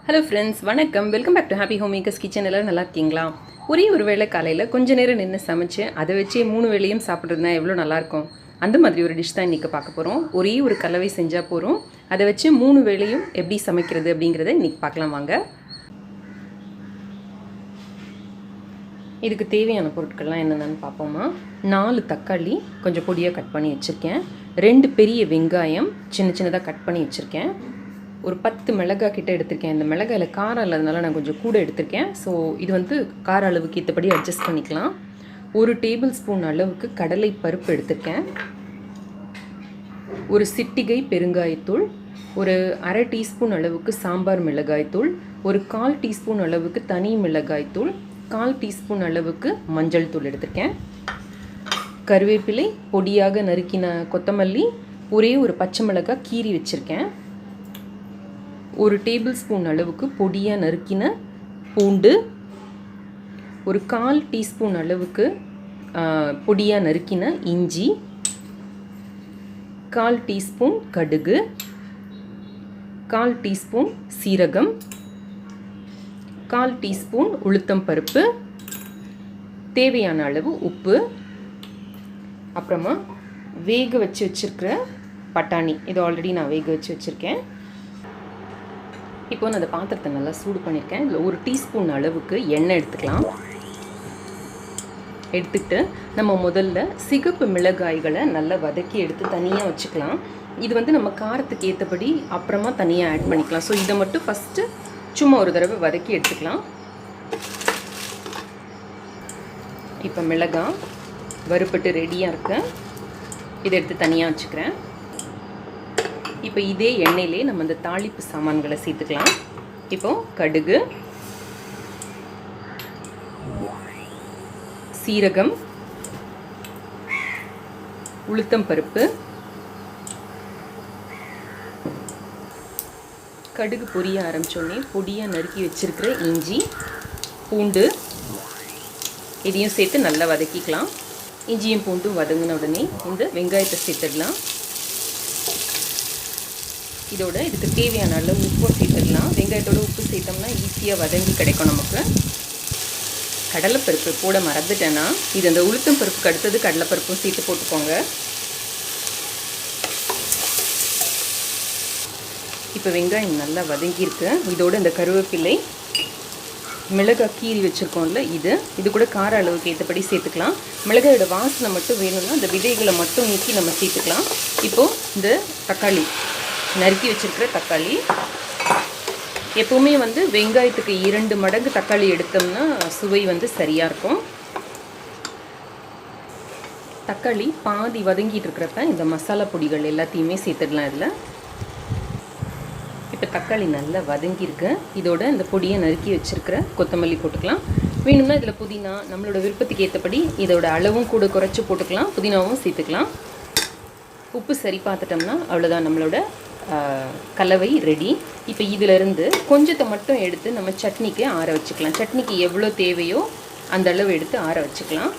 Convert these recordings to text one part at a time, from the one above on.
Hello friends, வணக்கம். Welcome back to happy home makers kitchen. எல்லோரும் நல்லா இருக்கீங்களா? ஒரே ஒரு வேளை காலையில் கொஞ்ச நேரம் நின்று சமைச்சு அதை வச்சே 3 வேளையும் சாப்பிட்றதுனா எவ்வளோ நல்லாயிருக்கும். அந்த மாதிரி ஒரு டிஷ் தான் இன்றைக்கி பார்க்க போகிறோம். ஒரே ஒரு கலவை செஞ்சால் போகிறோம். அதை வச்சு 3 வேளையும் எப்படி சமைக்கிறது அப்படிங்கிறத இன்றைக்கி பார்க்கலாம் வாங்க. இதுக்கு தேவையான பொருட்கள்லாம் என்னென்னு பார்ப்போமா. 4 தக்காளி கொஞ்சம் பொடியாக கட் பண்ணி வச்சுருக்கேன். 2 பெரிய வெங்காயம் சின்ன சின்னதாக கட் பண்ணி வச்சுருக்கேன். ஒரு 10 மிளகாய் கிட்ட எடுத்திருக்கேன். இந்த மிளகாயில் காரம் இல்லாதனால நான் கொஞ்சம் கூட எடுத்திருக்கேன். ஸோ இது வந்து கார அளவுக்கு ஏற்றபடி அட்ஜஸ்ட் பண்ணிக்கலாம். 1 டேபிள் ஸ்பூன் அளவுக்கு கடலை பருப்பு எடுத்திருக்கேன். ஒரு சிட்டிகை பெருங்காயத்தூள், ஒரு அரை டீஸ்பூன் அளவுக்கு சாம்பார் மிளகாய்த்தூள், ஒரு 1/4 டீஸ்பூன் அளவுக்கு தனி மிளகாய்த்தூள், 1/4 டீஸ்பூன் அளவுக்கு மஞ்சள் தூள் எடுத்திருக்கேன். கருவேப்பிலை, பொடியாக நறுக்கின கொத்தமல்லி, ஒரே ஒரு பச்சை மிளகாய் கீறி வச்சுருக்கேன். 1 டேபிள் ஸ்பூன் அளவுக்கு பொடியாக நறுக்கின பூண்டு, ஒரு 1/4 டீஸ்பூன் அளவுக்கு பொடியாக நறுக்கின இஞ்சி, 1/4 டீஸ்பூன் கடுகு, 1/4 டீஸ்பூன் சீரகம், 1/4 டீஸ்பூன் உளுத்தம் பருப்பு, தேவையான அளவு உப்பு, அப்புறமா வேக வச்சு வச்சுருக்கிற பட்டாணி. இது ஆல்ரெடி நான் வேக வச்சு வச்சுருக்கேன். இப்போ நான் அந்த பாத்திரத்தை நல்லா சூடு பண்ணியிருக்கேன். இதில் 1 டீஸ்பூன் அளவுக்கு எண்ணெய் எடுத்துக்கலாம். எடுத்துக்கிட்டு நம்ம முதல்ல சிகப்பு மிளகாய்களை நல்லா வதக்கி எடுத்து தனியாக வச்சுக்கலாம். இது வந்து நம்ம காரத்துக்கு ஏற்றபடி அப்புறமா தனியாக ஆட் பண்ணிக்கலாம். ஸோ இதை மட்டும் ஃபஸ்ட்டு சும்மா ஒரு தடவை வதக்கி எடுத்துக்கலாம். இப்போ மிளகாய் வறுப்பட்டு ரெடியாக இருக்கு. இதை எடுத்து தனியாக வச்சுக்கிறேன். இப்போ இதே எண்ணெயிலே நம்ம இந்த தாளிப்பு சாமான்களை சேர்த்துக்கலாம். இப்போது கடுகு, சீரகம், உளுத்தம் பருப்பு, கடுகு பொரிய ஆரம்பித்தோடனே பொடியாக நறுக்கி வச்சுருக்கிற இஞ்சி, பூண்டு இதையும் சேர்த்து நல்லா வதக்கிக்கலாம். இஞ்சியும் பூண்டும் வதங்கின உடனே இந்த வெங்காயத்தை சேர்த்துடலாம். இதோட இதுக்கு தேவையான அளவு உப்பும் சேர்த்துடலாம். வெங்காயத்தோட உப்பு சேர்த்தோம்னா ஈஸியாக வதங்கி கிடைக்கும் நமக்கு. கடலைப்பருப்பு போட மறந்துட்டேன்னா இது அந்த உளுத்தம் பருப்புக்கு அடுத்தது கடலைப்பருப்பும் சேர்த்து போட்டுக்கோங்க. இப்போ வெங்காயம் நல்லா வதங்கியிருக்கு. இதோட இந்த கருவேப்பிலை, மிளகாய் கீறி வச்சுருக்கோம்ல இது கூட கார அளவுக்கு ஏற்றபடி சேர்த்துக்கலாம். மிளகாயோட வாசனை மட்டும் வேணும்னா அந்த விதைகளை மட்டும் நீக்கி நம்ம சேர்த்துக்கலாம். இப்போது இந்த தக்காளி நறுக்கி வச்சுருக்கிற தக்காளி, எப்போவுமே வந்து வெங்காயத்துக்கு 2 மடங்கு தக்காளி எடுத்தோம்னா சுவை வந்து சரியாக இருக்கும். தக்காளி பாதி வதங்கிட்டு இருக்கிறப்ப இந்த மசாலா பொடிகள் எல்லாத்தையுமே சேர்த்துடலாம். இதில் இப்போ தக்காளி நல்லா வதங்கியிருக்கு. இதோட இந்த பொடியை நறுக்கி வச்சுருக்கிற கொத்தமல்லி போட்டுக்கலாம். வேணும்னா இதில் புதினா நம்மளோட விருப்பத்துக்கு ஏற்றபடி இதோட அளவும் கூட குறைச்சி போட்டுக்கலாம். புதினாவும் சேர்த்துக்கலாம். உப்பு சரி பார்த்துட்டோம்னா அவ்வளோதான், நம்மளோட கலவை ரெடி. இப்போ இதிலிருந்து கொஞ்சத்தை மட்டும் எடுத்து நம்ம சட்னிக்கு ஆற வச்சுக்கலாம். சட்னிக்கு எவ்வளோ தேவையோ அந்த அளவு எடுத்து ஆற வச்சுக்கலாம்.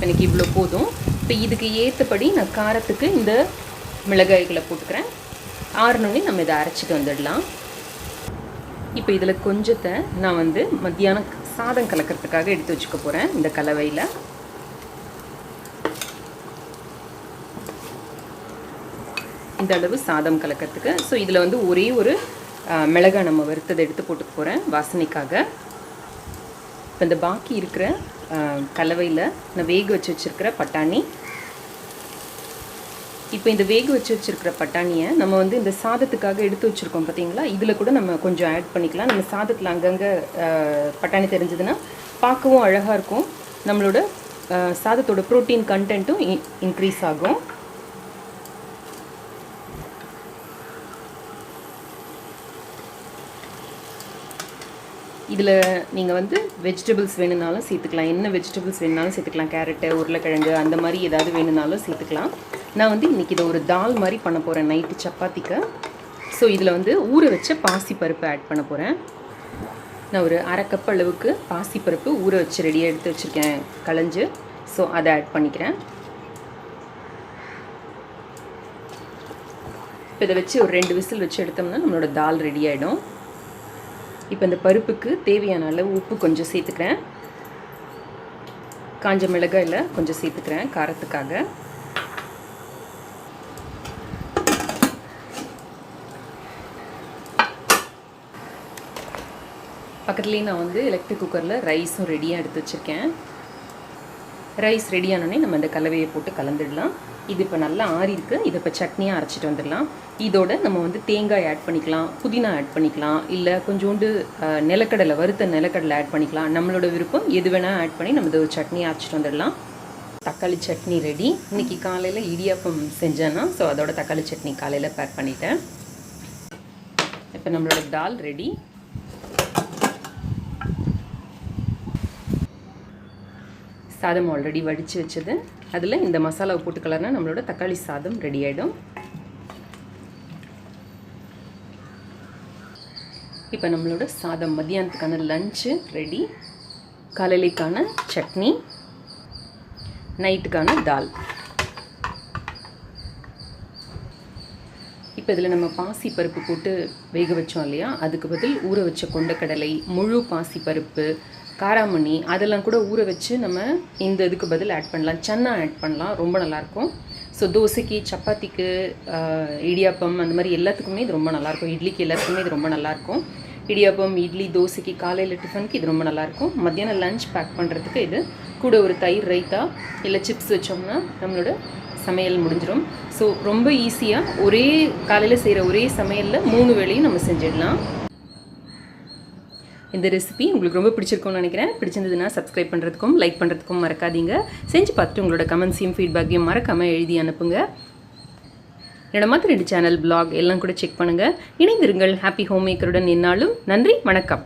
எனக்கு இவ்வளோ போதும். இப்போ இதுக்கு ஏற்றபடி நான் காரத்துக்கு இந்த மிளகாய்களை போட்டுக்கிறேன். ஆறினோடனே நம்ம இதை அரைச்சிட்டு வந்துடலாம். இப்போ இதில் கொஞ்சத்தை நான் வந்து மத்தியானம் சாதம் கலக்கிறதுக்காக எடுத்து வச்சுக்க போகிறேன். இந்த கலவையில் இந்த அளவு சாதம் கலக்கிறதுக்கு. ஸோ இதில் வந்து ஒரே ஒரு மிளகாய் நம்ம வறுத்ததை எடுத்து போட்டுக்க போகிறேன் வாசனைக்காக. இப்போ இந்த பாக்கி இருக்கிற கலவையில் நான் வேக வச்சு வச்சுருக்கிற பட்டாணி, இப்போ இந்த வேக வச்சு வச்சுருக்கிற பட்டாணியை நம்ம வந்து இந்த சாதத்துக்காக எடுத்து வச்சுருக்கோம் பார்த்தீங்களா, இதில் கூட நம்ம கொஞ்சம் ஆட் பண்ணிக்கலாம். நம்ம சாதத்தில் அங்கங்கே பட்டாணி தெரிஞ்சதுன்னா பார்க்கவும் அழகாக இருக்கும். நம்மளோட சாதத்தோட ப்ரோட்டீன் கண்டென்ட்டும் இன்க்ரீஸ் ஆகும். இதில் நீங்கள் வந்து வெஜிடபிள்ஸ் வேணுனாலும் சேர்த்துக்கலாம். என்ன வெஜிடபிள்ஸ் வேணுனாலும் சேர்த்துக்கலாம். கேரட்டு, உருளைக்கிழங்கு அந்த மாதிரி ஏதாவது வேணுனாலும் சேர்த்துக்கலாம். நான் வந்து இன்றைக்கி இதை ஒரு தால் மாதிரி பண்ண போகிறேன் நைட்டு சப்பாத்திக்கு. ஸோ இதில் வந்து ஊற வச்ச பாசிப்பருப்பு ஆட் பண்ண போகிறேன். நான் ஒரு 1/2 கப் அளவுக்கு பாசிப்பருப்பு ஊற வச்சு ரெடியாக எடுத்து வச்சுருக்கேன் களைஞ்சு. ஸோ அதை ஆட் பண்ணிக்கிறேன். இப்போ இதை வச்சு ஒரு 2 விசில் வச்சு எடுத்தோம்னா நம்மளோட தால் ரெடி ஆகிடும். இப்போ இந்த பருப்புக்கு தேவையான அளவு உப்பு கொஞ்சம் சேர்த்துக்கிறேன். காஞ்ச மிளகாயில் கொஞ்சம் சேர்த்துக்கிறேன் காரத்துக்காக. பக்கத்துலேயே நான் வந்து எலக்ட்ரிக் குக்கரில் ரைஸும் ரெடியாக எடுத்து வச்சுருக்கேன். ரைஸ் ரெடியானோடனே நம்ம இந்த கலவையை போட்டு கலந்துடலாம். இது இப்போ நல்லா ஆறி இருக்கு. இதை இப்போ சட்னியாக அரைச்சிட்டு வந்துடலாம். இதோட நம்ம வந்து தேங்காய் ஆட் பண்ணிக்கலாம், புதினா ஆட் பண்ணிக்கலாம், இல்லை கொஞ்சோண்டு நிலக்கடலை, வறுத்த நிலக்கடலை ஆட் பண்ணிக்கலாம். நம்மளோட விருப்பம் எது வேணால் ஆட் பண்ணி நம்ம இதை ஒரு சட்னியை அரைச்சிட்டு வந்துடலாம். தக்காளி சட்னி ரெடி. இன்றைக்கி காலையில் இடியாப்பம் செஞ்சேன்னா ஸோ அதோட தக்காளி சட்னி காலையில் பேக் பண்ணிட்டேன். இப்போ நம்மளோட தால் ரெடி. சாதம் ஆல்ரெடி வடித்து வச்சது, அதில் இந்த மசாலாவை போட்டு கலர்னா நம்மளோட தக்காளி சாதம் ரெடி ஆகிடும். இப்போ நம்மளோட சாதம் மத்தியானத்துக்கான லஞ்சு ரெடி. காலையிலேக்கான சட்னி, நைட்டுக்கான தால். இப்போ இதில் நம்ம பாசி பருப்பு போட்டு வேக வச்சோம் இல்லையா, அதுக்கு பதில் ஊற வச்ச கொண்டக்கடலை, முழு பாசி பருப்பு, காராமணி அதெல்லாம் கூட ஊற வச்சு நம்ம இந்த இதுக்கு பதில் ஆட் பண்ணலாம். சன்னா ஆட் பண்ணலாம், ரொம்ப நல்லாயிருக்கும். ஸோ தோசைக்கு, சப்பாத்திக்கு, இடியாப்பம் அந்த மாதிரி எல்லாத்துக்குமே இது ரொம்ப நல்லாயிருக்கும். இட்லிக்கு எல்லாத்துக்குமே இது ரொம்ப நல்லாயிருக்கும். இடியாப்பம், இட்லி, தோசைக்கு, காலையில் டிஃபனுக்கு இது ரொம்ப நல்லாயிருக்கும். மத்தியானம் லஞ்ச் பேக் பண்ணுறதுக்கு இது கூட ஒரு தயிர் ரைத்தா இல்லை சிப்ஸ் வச்சோம்னா நம்மளோட சமையல் முடிஞ்சிடும். ஸோ ரொம்ப ஈஸியாக ஒரே காலையில் செய்கிற ஒரே சமையலில் 3 வேளையும் நம்ம செஞ்சிடலாம். இந்த ரெசிபி உங்களுக்கு ரொம்ப பிடிச்சிருக்கும்னு நினைக்கிறேன். பிடிச்சிருந்ததுன்னா சப்ஸ்கிரைப் பண்ணுறதுக்கும் லைக் பண்ணுறதுக்கும் மறக்காதீங்க. செஞ்சு பார்த்துட்டு உங்களோட கமெண்ட்ஸையும் ஃபீட்பேக்கையும் மறக்காமல் எழுதி அனுப்புங்க. என்னோட மற்ற 2 சேனல், பிளாக் எல்லாம் கூட செக் பண்ணுங்கள். இணைந்திருங்கள். ஹாப்பி ஹோம் மேக்கருடன் என்னாலும். நன்றி, வணக்கம்.